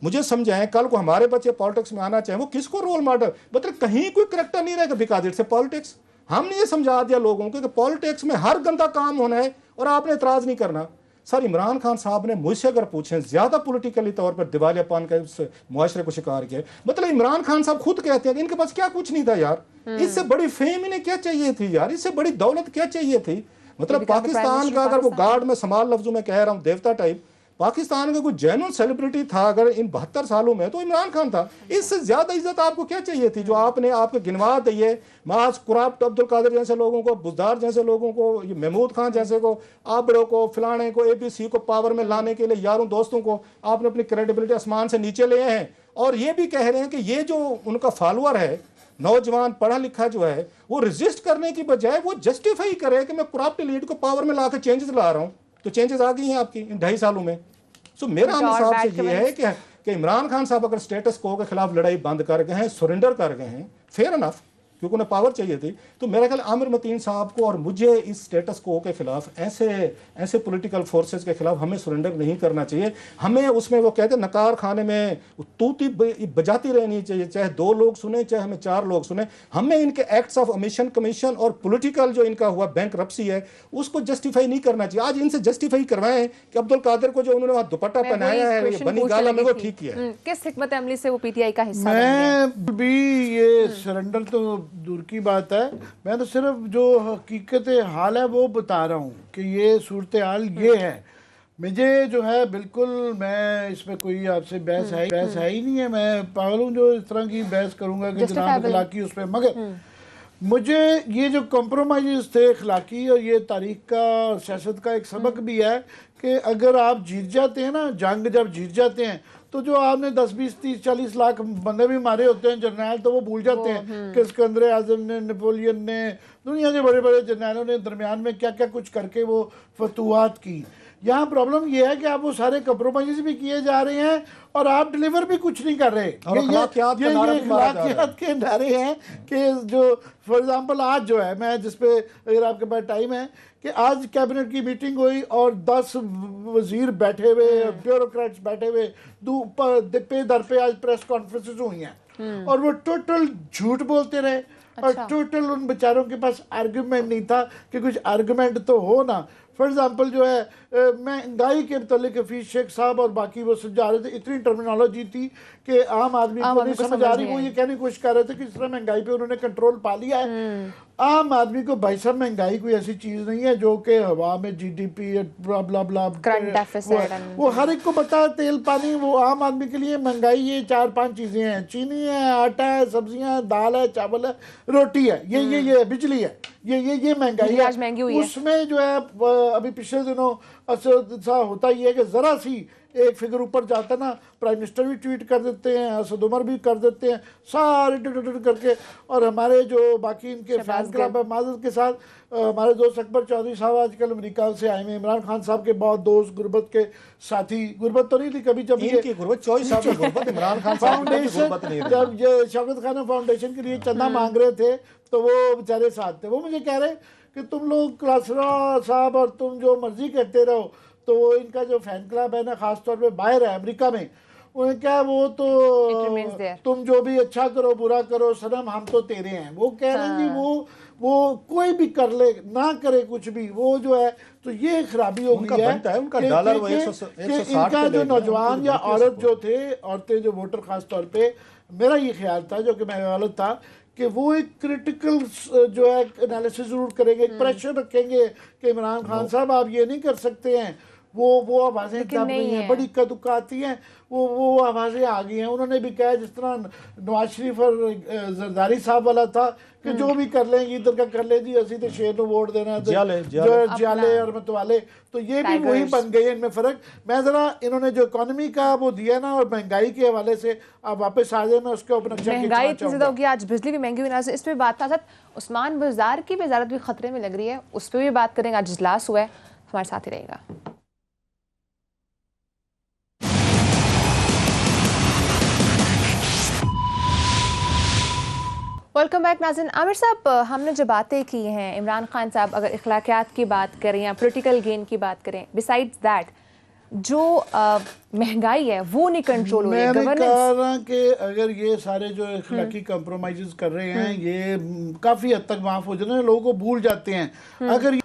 मुझे समझाएं, कल को हमारे बच्चे पॉलिटिक्स में आना चाहिए, वो किसको रोल मॉडल? मतलब कहीं कोई करैक्टर नहीं रहेगा बिकादिर से पॉलिटिक्स। हमने ये समझा दिया लोगों को कि पॉलिटिक्स में हर गंदा काम होना है और आपने एतराज नहीं करना। सर, इमरान खान साहब ने मुझसे अगर पूछें, ज्यादा पॉलिटिकली तौर पर दिवालियापन का इस मुआशरे को शिकार किया। मतलब इमरान खान साहब खुद कहते हैं कि इनके पास क्या कुछ नहीं था यार, इससे बड़ी फेम इन्हें क्या चाहिए थी यार, इससे बड़ी दौलत क्या चाहिए थी? मतलब पाकिस्तान का, अगर वो गार्ड में समाल लफ्जों में कह रहा हूँ, देवता टाइप, पाकिस्तान का कोई जेन्युइन सेलिब्रिटी था अगर इन 72 सालों में तो इमरान खान था। इससे ज्यादा इज्जत आपको क्या चाहिए थी? जो आपने आपके गिनवा दिए माज करप्ट अब्दुल कादिर जैसे लोगों को, बुजदार जैसे लोगों को, ये महमूद खान जैसे को, आबड़ो को, फलाने को, ABC को पावर में लाने के लिए यारों दोस्तों को आपने अपनी क्रेडिबिलिटी आसमान से नीचे ले हैं। और ये भी कह रहे हैं कि ये जो उनका फॉलोअर है, नौजवान पढ़ा लिखा जो है, वो रेजिस्ट करने की बजाय वो जस्टिफाई करे कि मैं करप्ट लीड को पावर में लाकर चेंजेस ला रहा हूँ। तो चेंजेस आ गई हैं आपकी इन 2.5 सालों में। सो मेरा आमिर साहब से ये है कि इमरान खान साहब अगर स्टेटस को के खिलाफ लड़ाई बंद कर गए हैं, सरेंडर कर गए हैं, फेयर इनफ, क्योंकि उन्हें पावर चाहिए थी, तो मेरा ख्याल आमिर मतीन साहब को और मुझे इस स्टेटस को के खिलाफ, ऐसे पॉलिटिकल फोर्सेस के खिलाफ हमें सरेंडर नहीं करना चाहिए। हमें उसमें वो कहते हैं नकार खाने में तूती बजाती रहनी चाहिए, चाहे 2 लोग सुने चाहे हमें 4 लोग सुने। हमें इनके एक्ट्स ऑफ ओमिशन कमीशन और पॉलिटिकल जो इनका हुआ बैंकरप्सी है उसको जस्टिफाई नहीं करना चाहिए। आज इनसे जस्टिफाई करवाएं कि अब्दुल कादिर को जो उन्होंने वहां दुपट्टा पहनाया है, ये बनी गाला में, वो ठीक किया है। किस हिकमत अमली से वो PTI का हिस्सा? मैं भी ये सरेंडर तो दूर की बात है, मैं तो सिर्फ जो हकीकत हाल है वो बता रहा हूँ कि ये सूरत हाल ये है। मुझे जो है बिल्कुल, मैं इसमें कोई आपसे बहस है ही नहीं है। मैं पागल हूँ जो इस तरह की बहस करूँगा कि जनाब अखलाकी उस पर। मगर मुझे ये जो कॉम्प्रोमाइज़ थे अखलाकी, और ये तारीख का और सियासत का एक सबक भी है कि अगर आप जीत जाते हैं ना, जंग जब जीत जाते हैं, तो जो आपने 10, 20, 30, 40 लाख बंदे भी मारे होते हैं जर्नैल, तो वो भूल जाते हैं कि सिकंदर आजम ने, नेपोलियन ने, दुनिया के बड़े बड़े जर्नैलों ने दरमियान में क्या क्या कुछ करके वो फतुहात की। यहाँ प्रॉब्लम ये है कि आप वो सारे कंप्रोमाइज भी किए जा रहे हैं और आप डिलीवर भी कुछ नहीं कर रहे। ये अखलाकियात के नारे हैं कि जो फॉर एग्जांपल आज जो है, मैं जिस पे अगर आपके पास टाइम है, कि आज कैबिनेट की मीटिंग हुई और 10 वजीर बैठे हुए, ब्यूरोक्रेट्स बैठे हुए, पे दर पे आज प्रेस कॉन्फ्रेंसेस हुई हैं और वो टोटल झूठ बोलते रहे। और टोटल उन बेचारों के पास आर्गुमेंट नहीं था कि कुछ आर्गुमेंट तो हो ना। फॉर एग्जाम्पल जो है महंगाई के मतलब हफीज शेख साहब और बाकी वो समझा रहे थे, इतनी टर्मिनोलॉजी थी कि आम आदमी को नहीं समझ आ रही। वो ये कहने की कोशिश कर रहे थे कि इस तरह महंगाई पे उन्होंने कंट्रोल पा लिया है। आम आदमी को भाई साहब महंगाई कोई ऐसी चीज नहीं है जो कि हवा में जीडीपी ब्ला ब्ला ब्ला Current deficit वो हर एक को पता है। तेल पानी वो आम आदमी के लिए महंगाई ये 4-5 चीजें हैं, चीनी है, आटा है, सब्जियां है, दाल है, चावल है, रोटी है, ये बिजली है, ये महंगाई आज महंगी हुई है। है। उसमें जो है अभी पिछले दिनों ऐसा होता ही है कि जरा सी एक फिगर ऊपर जाता है ना, प्राइम मिनिस्टर भी ट्वीट कर देते हैं, असद उमर भी कर देते हैं, सारे ट्वीट करके। और हमारे जो बाकी इनके फैन क्लब है, माजरत के साथ हमारे दोस्त अकबर चौधरी साहब आजकल अमेरिका से आए हैं, इमरान खान साहब के बहुत दोस्त, गुरबत के साथी, गुरबत तो नहीं थी कभी, जब ये गुरबत चौधरी साहब की गुरबत, इमरान खान साहब की गुरबत नहीं फाउंडेशन, जब ये शौकत खान फाउंडेशन के लिए चंदा मांग रहे थे तो वो बेचारे साथ थे। वो मुझे कह रहे कि तुम लोग क्लासरा साहब और तुम जो मर्जी कहते रहो, तो वो इनका जो फैन क्लब है ना, खास तौर पे बाहर है अमेरिका में, उन्हें क्या वो तो तुम जो भी अच्छा करो बुरा करो सनम हम तो तेरे हैं। वो कह रहे हैं कि वो कोई भी कर ले ना करे कुछ भी, वो जो है तो ये खराबी हो गई है। उनका डॉलर वो 160 इनका जो नौजवान या औरत जो थे, औरतें जो वोटर खास तौर पे, मेरा ये ख्याल था जो कि मैं गलत था कि वो एक क्रिटिकल जो है एनालिसिस जरूर करेंगे, एक प्रेशर रखेंगे कि इमरान खान साहब आप ये नहीं कर सकते हैं। वो आवाज़ें दब गई हैं, बड़ी कदुका आती हैं, वो आवाज़ें आ गई हैं। उन्होंने भी कहा जिस तरह नवाज शरीफ और जरदारी साहब वाला था कि जो भी कर लेंगे इधर का कर ले जी, असी तो शेर को वोट देना, जाले और मतवाले, तो ये भी वही बन गए। इनमें फ़र्क मैं ज़रा इन्होंने जो इकोनॉमी का वो दिया ना और महंगाई के हवाले से आप वापस आ जाए, मैं उसके ऊपर महंगाई इतनी ज़्यादा होगी, आज बिजली भी महंगी हुई ना, इस पर बात था। साथ उस्मान बुज़दार की वज़ारत भी खतरे में लग रही है, उस पर भी बात करेंगे। आज इजलास हुआ है, हमारे साथ ही रहेगा। वेलकम बैक नाज़रीन। आमिर साहब, हमने जो बातें की हैं, इमरान खान साहब अगर इखलाकियात की बात करें या पॉलिटिकल गेन की बात करें, बिसाइड्स दैट जो महंगाई है वो नहीं कंट्रोल हो रही है। मैंने कहा कि अगर ये सारे जो इखलाकी कंप्रोमाइज़ कर रहे हैं ये काफ़ी हद तक माफ़ हो जाने, लोगों को भूल जाते हैं।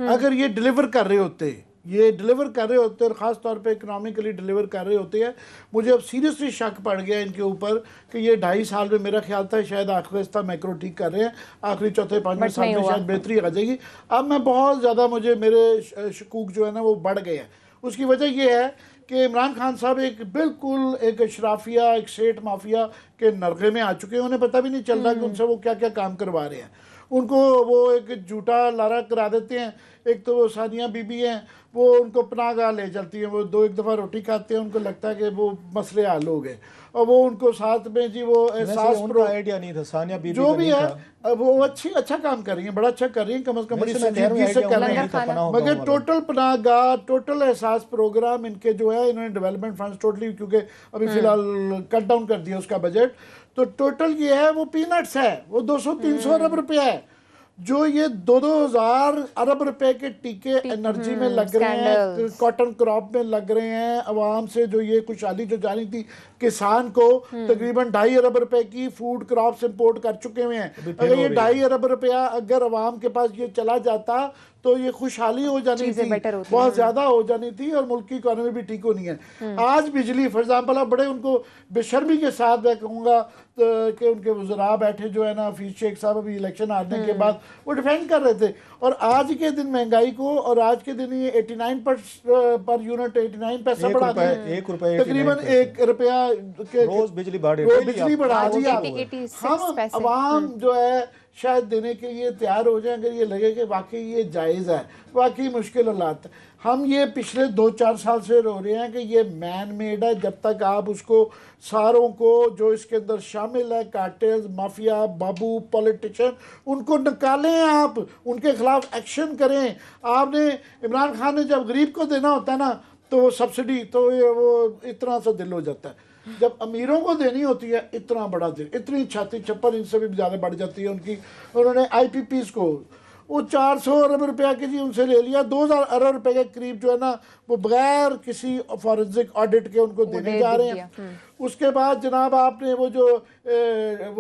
अगर ये डिलीवर कर रहे होते, और ख़ास तौर पे इकोनॉमिकली डिलीवर कर रहे होते हैं, मुझे अब सीरियसली शक पड़ गया इनके ऊपर कि ये 2.5 साल में, मेरा ख्याल था शायद आखिरी रास्ता मैक्रो ठीक कर रहे हैं, आखिरी चौथे 5वें साल में शायद बेहतरी आ जाएगी। अब मैं बहुत ज़्यादा मेरे शकूक जो है ना वो बढ़ गए हैं। उसकी वजह ये है कि इमरान खान साहब बिल्कुल एक अशराफिया, एक सेठ माफिया के नरगे में आ चुके हैं। उन्हें पता भी नहीं चल रहा कि उनसे वो क्या क्या काम करवा रहे हैं। उनको वो एक झूठा लारा करा देते हैं। एक तो वो सानिया बीबी हैं, वो उनको पनाहगाह ले चलती हैं, वो एक दफ़ा रोटी खाते हैं, उनको लगता है कि वो मसले हल हो गए, और वो उनको साथ में जी वो एहसास आइडिया नहीं था, सानिया बीबी जो भी है वो अच्छा काम कर रही हैं, बड़ा अच्छा कर रही हैं, कम से कम बड़ी संजीदगी से कर रही हैं। मगर टोटल पनाहगाह, टोटल एहसास प्रोग्राम इनके जो है, इन्होंने डेवलपमेंट फंड्स टोटली, क्योंकि अभी फिलहाल कट डाउन कर दिया उसका बजट, तो टोटल ये है वो पीनट्स है, वो 200-300 अरब रुपया है। जो ये 2,000 अरब रुपए के टीके एनर्जी में लग रहे हैं, कॉटन क्रॉप में लग रहे हैं, अवाम से जो ये खुशहाली जो जानी थी, किसान को तकरीबन 2.5 अरब रुपए की फूड क्रॉप्स इंपोर्ट कर चुके हुए हैं। अगर ये 2.5 अरब रुपया अगर अवाम के पास ये चला जाता तो ये खुशहाली हो जानी थी, बहुत ज्यादा हो जानी थी, और मुल्क की इकोनॉमी भी ठीक होनी है। आज बिजली फॉर एग्जाम्पल, अब बड़े उनको बेशर्मी के साथ मैं कहूँगा कि उनके वज़रा बैठे जो है ना, हफीज शेख साहब अभी इलेक्शन हारने के बाद वो डिफेंड कर रहे थे, और आज के दिन महंगाई को, और आज के दिन ये 89 पर यूनिट 89 पैसा बढ़ा दिया, तकरीबन 1 रुपया रोज बिजली बढ़ा दी। हम अवाम जो है शायद देने के लिए तैयार हो जाए अगर ये लगे कि वाकई ये जायज़ है, वाकई मुश्किल हालात। हम ये पिछले 2-4 साल से रो रहे हैं कि ये मैन मेड है। जब तक आप उसको सारों को जो इसके अंदर शामिल है, कार्टेल्स, माफिया, बाबू, पॉलिटिशियन, उनको निकालें, आप उनके खिलाफ एक्शन करें। आपने इमरान खान ने जब गरीब को देना होता है ना, तो वो सब्सिडी, तो वो इतना सा दिल हो जाता है। जब अमीरों को देनी होती है इतना बड़ा दिल, इतनी छाती छप्पर इनसे भी ज़्यादा बढ़ जाती है उनकी। उन्होंने IPPs को वो 400 अरब रुपया के जी उनसे ले लिया, 2,000 अरब रुपए के करीब जो है ना वो बगैर किसी फॉरेंसिक ऑडिट के उनको देने जा रहे हैं। उसके बाद जनाब आपने वो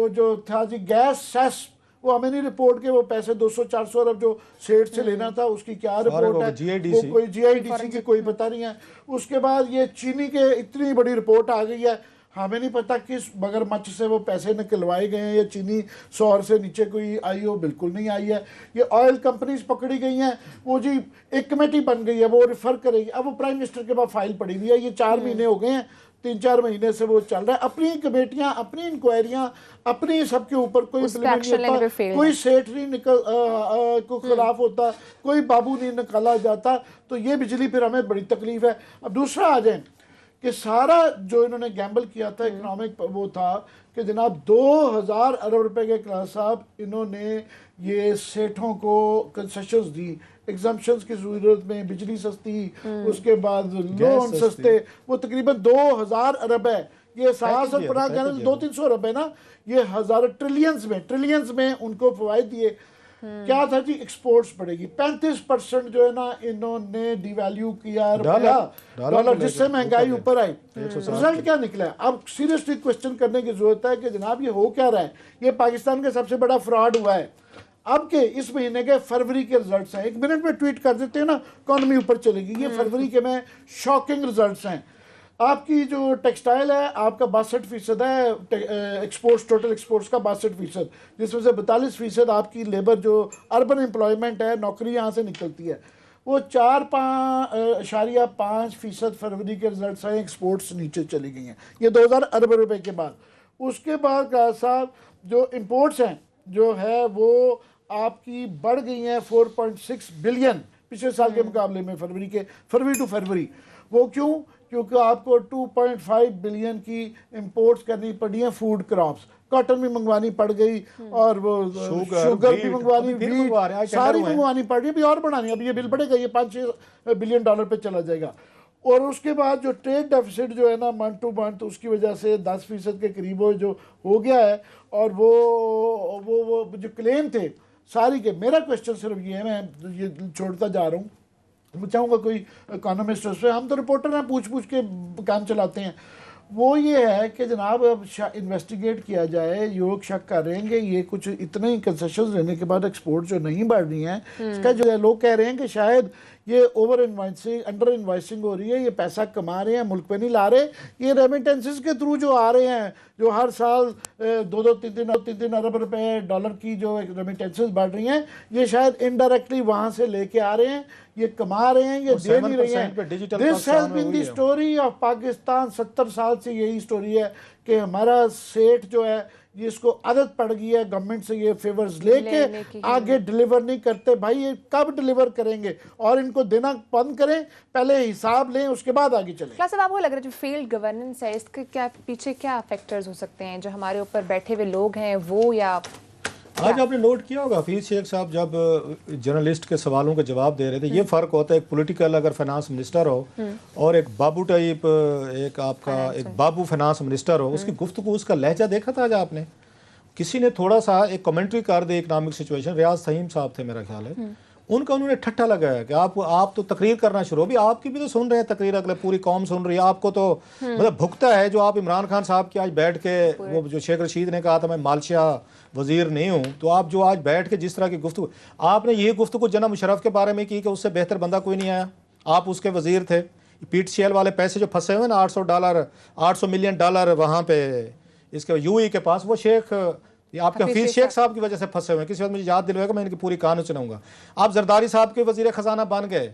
जो था जी गैस सेस, वो हमें नहीं रिपोर्ट के वो पैसे 200-400 अरब जो सेठ से लेना था, उसकी क्या रिपोर्ट है, वो कोई GIDC की कोई पता नहीं है। उसके बाद ये चीनी के इतनी बड़ी रिपोर्ट आ गई है, हमें नहीं पता किस मगरमच्छ से वो पैसे निकलवाए गए हैं या चीनी 100 से नीचे कोई आई हो, बिल्कुल नहीं आई है। ये ऑयल कंपनीज पकड़ी गई हैं, वो जी एक कमेटी बन गई है, वो रिफर करेगी। अब वो प्राइम मिनिस्टर के पास फाइल पड़ी हुई है, ये 4 महीने हो गए हैं, 3-4 महीने से वो चल रहा है। अपनी कमेटियां, अपनी इंक्वायरियां, अपनी सबके ऊपर कोई इम्प्लीमेंट नहीं होता, कोई सेठ नहीं निकल को खिलाफ होता, कोई बाबू नहीं निकाला जाता। तो ये बिजली फिर हमें बड़ी तकलीफ है। अब दूसरा आ जाए कि सारा जो इन्होंने गैम्बल किया था इकोनॉमिक, वो था कि जनाब 2000 अरब रुपए के क्लास साहब इन्होंने ये सेठों को कंसेशंस दी, एग्जम्पशंस की सूरत में, बिजली सस्ती, उसके बाद लोन सस्ते, वो तकरीबन 2000 अरब है। ये 700 पढ़ा कहना 200-300 अरब है ना, ये हज़ार ट्रिलियंस में उनको फवायद दिए। क्या था जी, एक्सपोर्ट्स बढ़ेगी 35% जो है ना इन्होंने डिवैल्यू किया डॉलर, जिससे महंगाई ऊपर आई। रिजल्ट क्या निकला है? अब सीरियसली क्वेश्चन करने की जरूरत है कि जनाब ये हो क्या रहा है। ये पाकिस्तान का सबसे बड़ा फ्रॉड हुआ है। अब के इस महीने के फरवरी के रिजल्ट्स हैं, 1 मिनट में ट्वीट कर देते हैं ना, इकॉनमी ऊपर चलेगी। ये फरवरी के में शॉकिंग रिजल्ट्स हैं। आपकी जो टेक्सटाइल है आपका 62% है एक्सपोर्ट्स, टोटल एक्सपोर्ट्स का 62%, जिसमें से 42% आपकी लेबर जो अर्बन एम्प्लॉयमेंट है, नौकरी यहाँ से निकलती है, वो 4.5% फरवरी के रिजल्ट्स हैं, एक्सपोर्ट्स नीचे चली गई हैं। ये 2000 अरब रुपए के बाद। उसके बाद साहब जो इम्पोर्ट्स हैं जो है वो आपकी बढ़ गई हैं 4.6 बिलियन पिछले साल के मुकाबले में, फरवरी टू फरवरी। वो क्यों? क्योंकि आपको 2.5 बिलियन की इंपोर्ट्स करनी पड़ी हैं फूड क्रॉप्स, कॉटन भी मंगवानी पड़ गई और वो शुगर भी मंगवानी, सारी मंगवानी पड़ रही है, अभी और बढ़ानी। अब ये बिल बढ़ेगा, ये 5-6 बिलियन डॉलर पे चला जाएगा। और उसके बाद जो ट्रेड डेफिसिट जो है ना मंथ टू मंथ, उसकी वजह से 10% के करीब जो हो गया है। और वो जो क्लेम थे सारी के, मेरा क्वेश्चन सिर्फ ये है, मैं ये छोड़ता जा रहा हूँ, मैं चाहूँगा कोई इकोनॉमिस्ट उस पर, हम तो रिपोर्टर हैं, पूछ के काम चलाते हैं। वो ये है कि जनाब अब इन्वेस्टिगेट किया जाए। लोग शक कर रहे हैं कि ये कुछ इतने ही कंसेशन देने के बाद एक्सपोर्ट जो नहीं बढ़ रही हैं, इसका जो है लोग कह रहे हैं कि शायद ये ओवर इन्वाइसिंग, अंडर इन्वाइसिंग हो रही है, ये पैसा कमा रहे हैं, मुल्क पे नहीं ला रहे। ये रेमिटेंसेस के थ्रू जो आ रहे हैं, जो हर साल 2-3 अरब रुपए डॉलर की जो रेमिटेंसेस बढ़ रही हैं, ये शायद इनडायरेक्टली वहाँ से लेके आ रहे हैं, ये कमा रहे हैं, ये दे नहीं रहे हैं। This has been the story of Pakistan. 70 साल से यही स्टोरी है कि हमारा सेठ जो है जिसको आदत पड़ गई है गवर्नमेंट से ये फेवर्स लेके आगे डिलीवर नहीं करते। भाई ये कब डिलीवर करेंगे? और इनको देना बंद करें, पहले हिसाब लें, उसके बाद आगे चलें। क्या साहब आपको लग रहा है जो फेल्ड गवर्नेंस है, इसके क्या पीछे क्या फैक्टर्स हो सकते हैं? जो हमारे ऊपर बैठे हुए लोग हैं वो, या आज आपने नोट किया होगा हफीज शेख साहब जब जर्नलिस्ट के सवालों के जवाब दे रहे थे, ये फ़र्क होता है एक पॉलिटिकल अगर फाइनेंस मिनिस्टर हो और एक बाबू टाइप, एक आपका एक बाबू फाइनेंस मिनिस्टर हो, उसकी गुफ्तगू, उसका लहजा देखा था आज आपने? किसी ने थोड़ा सा एक कमेंट्री कर दी इकोनॉमिक सिचुएशन, रियाज सहीम साहब थे मेरा ख्याल है, उनका उन्होंने ठट्ठा लगाया कि आप तो तकरीर करना शुरू, अभी आपकी भी तो सुन रहे हैं तकरीर, अगले पूरी कौम सुन रही है, आपको तो मतलब भुगता है जो आप इमरान खान साहब की आज बैठ के, वो जो शेख रशीद ने कहा था मैं मालशिया वजीर नहीं हूँ, तो आप जो आज बैठ के जिस तरह की गुफ्तगू, आपने ये गुफ्तगू जना मुशर्रफ के बारे में की कि उससे बेहतर बंदा कोई नहीं आया, आप उसके वजीर थे। PTCL वाले पैसे जो फंसे हुए ना, $800 मिलियन वहाँ पे इसके UAE के पास, वो शेख, ये आपके हफीज शेख साहब की वजह से फंसे हुए हैं। किसी वक्त मुझे याद दिलवाएगा, मैं इनकी पूरी कहानी सुनाऊंगा। आप जरदारी साहब के वजीर खजाना बन गए,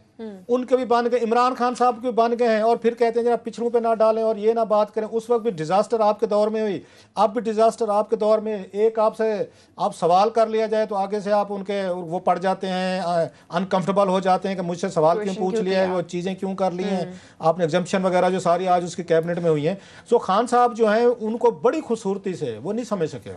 उनके भी बन गए, इमरान खान साहब के बन गए हैं, और फिर कहते हैं जरा पिछड़ों पे ना डालें और ये ना बात करें। उस वक्त भी डिजास्टर आपके दौर में हुई, अब भी डिजास्टर आपके दौर में। एक आपसे आप सवाल कर लिया जाए तो आगे से आप उनके वो पड़ जाते हैं, अनकंफर्टेबल हो जाते हैं कि मुझसे सवाल क्यों पूछ लिया है, वो चीज़ें क्यों कर ली हैं आपने, एग्जम्पशन वगैरह जो सारी आज उसकी कैबिनेट में हुई हैं। सो खान साहब जो हैं उनको बड़ी खूबसूरती से वो नहीं समझ सके,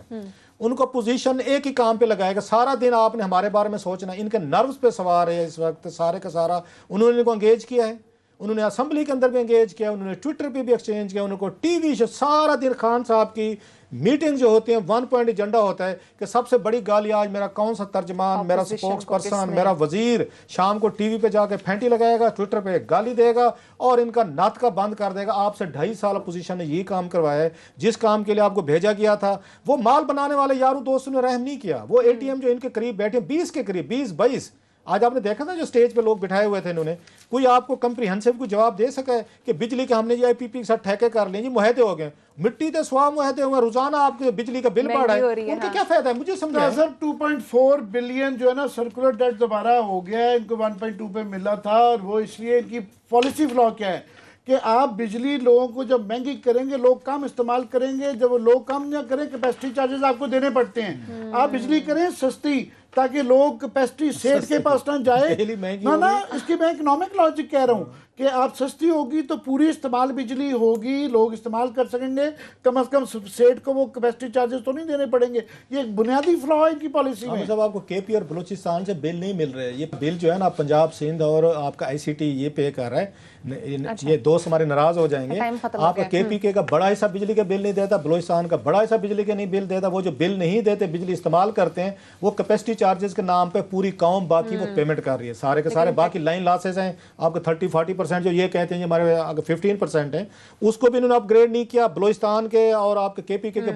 उनको पोजीशन एक ही काम पे लगाएगा, सारा दिन आपने हमारे बारे में सोचना। इनके नर्व्स पे सवार है इस वक्त सारे का सारा। उन्होंने इनको एंगेज किया है, उन्होंने असेंबली के अंदर भी एंगेज किया, उन्होंने ट्विटर पे भी एक्सचेंज किया, उनको टीवी शो, सारा दिन खान साहब की मीटिंग जो होती है 1 पॉइंट एजेंडा होता है कि सबसे बड़ी गाली आज मेरा कौन सा तर्जमान, मेरा स्पोक्स पर्सन, मेरा वजीर शाम को टीवी पे जाके फेंटी लगाएगा, ट्विटर पे गाली देगा और इनका नाटका बंद कर देगा। आपसे 2.5 साल अपोजिशन ने यही काम करवाया है, जिस काम के लिए आपको भेजा गया था। वो माल बनाने वाले यारों दोस्तों ने रहम नहीं किया। वो ATM जो इनके करीब बैठे 20 के करीब, 20-22 आज आपने देखा था जो स्टेज पे लोग बिठाए हुए थे इन्होंने, कोई आपको कंप्रीहेंसिव कोई जवाब दे सका है कि बिजली के हमने जी IPP के साथ ठेके कर लिए जी, मुहैदे हो गए, मिट्टी के स्वाह मुहैदे हुए, रोजाना आपके बिजली का बिल बढ़ रहा है, उनका क्या फायदा है मुझे समझा सर। 2.4 बिलियन जो है ना सर्कुलर डेट दोबारा हो गया है, इनको 1.2 पे मिला था, और वो इसलिए इनकी पॉलिसी फ्लॉ क्या है कि आप बिजली लोगों को जब महंगी करेंगे लोग कम इस्तेमाल करेंगे, जब वो लोग कम ना करें कैपेसिटी चार्जेस आपको देने पड़ते हैं। आप बिजली करें सस्ती ताकि लोग कैपेसिटी सेठ के पास ना जाए ना, इसकी मैं इकोनॉमिक लॉजिक कह रहा हूँ कि आप सस्ती होगी तो पूरी इस्तेमाल बिजली होगी, लोग इस्तेमाल कर सकेंगे, कम से कम सेठ को वो कैपेसिटी चार्जेस तो नहीं देने पड़ेंगे। ये एक बुनियादी फ्लॉ है इनकी पॉलिसी में। मतलब आपको KP और बलूचिस्तान से बिल नहीं मिल रहे, ये बिल जो है ना पंजाब सिंध और आपका ICT ये पे कर रहा है। ये दोस्त हमारे नाराज हो जाएंगे। आपका KPK का बड़ा हिस्सा बिजली का बिल नहीं देता, बलूचिस्तान का बड़ा हिस्सा बिजली का नहीं बिल देता। वो जो बिल नहीं देते बिजली इस्तेमाल करते हैं वो कैपेसिटी चार्जेस के नाम पे पूरी कौम बाकी वो पेमेंट कर रही है सारे के सारे। बाकी लाइन लॉसेस हैं आपके 30-40% जो ये कहते हैं हमारे 15% है, उसको भी इन्होंने अपग्रेड नहीं किया। बलूचिस्तान के और आपके KPK के